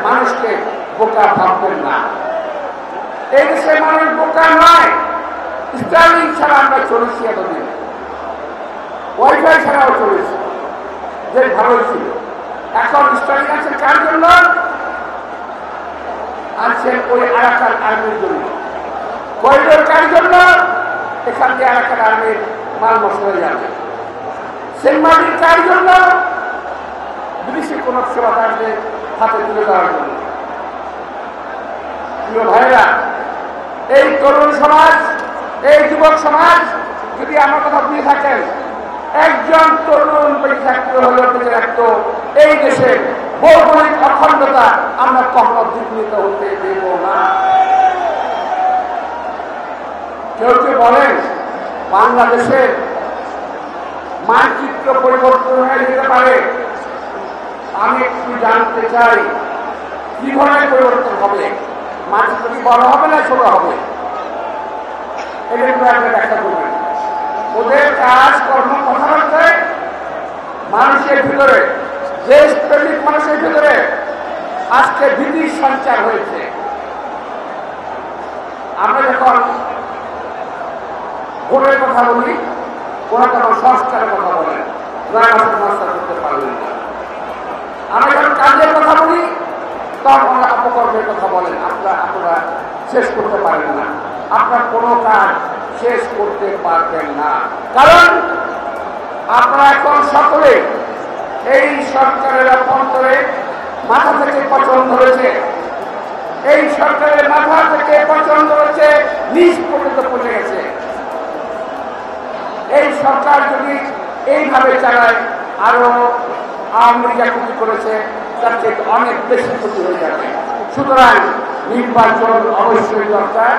মানুষকে বোকা ভাববেন না। এই দেশের মানুষ বোকা নয়। স্টার্লিং ছাড়া আমরা চলেছি এতদিন, ওয়াইফাই ছাড়াও চলেছি, যে ভালোই ছিল। এখন স্টার্লিং আছেন কার জন্য? আছেন ওই আরাকান আর্মির জন্য। করিডোর কার জন্য? এখান দিয়ে আরাকান আর্মির মাল মশলা যাবে। সেন্ট মার্টিন কার জন্য? বিদেশি কোন সেবাদারদের হাতে তুলে দেওয়ার জন্য। প্রিয় ভাইরা, এই তরুণ সমাজ, এই যুবক সমাজ যদি আমার কথা বুঝে থাকেন, একজন তরুণ বেঁচে থাকতে হলে বেঁচে রাখতো এই দেশের ভৌগোলিক অখণ্ডতা আমরা কখনো বিঘ্নিত হতে দেব না। কেউ কেউ বলেন বাংলাদেশের মানচিত্র পরিবর্তন হয়ে যেতে পারে। আমি একটু জানতে চাই কি ধরনের পরিবর্তন হবে? মানচিত্র কি বড় হবে না ছোট হবে? এটা একটু আপনি ব্যাখ্যা করবেন। ওদের কাজ কর্ম কথাবার্তায় মানুষের ভিতরে, দেশপ্রেমিক মানুষের ভিতরে আজকে ভীতির সঞ্চার হয়েছে। আমরা যখন ভোটের কথা বলি, কোন কোন সংস্কারের কথা বলেন, 9 মাসের সংস্কার করতে পারবেন না। আমরা যখন কাজের কথা বলি, তখন অপকর্মের কথা বলেন, আপনারা শেষ করতে পারেন না। আপনার কোনো কাজ শেষ করতে পারবেন না, কারণ আপনারা এখন সকলে এই সরকারের অভ্যন্তরে মাথা থেকে পছন্দ হয়েছে, এই সরকারের মাথা থেকে পছন্দ হয়েছে, নিজ পর্যন্ত পৌঁছে গেছে। এই সরকার যদি এইভাবে চালায়, আরো আওয়ামী লীগ ক্ষতি করেছে তার থেকে অনেক বেশি ক্ষতি হয়ে যাবে। সুতরাং নির্বাচন অবশ্যই দরকার।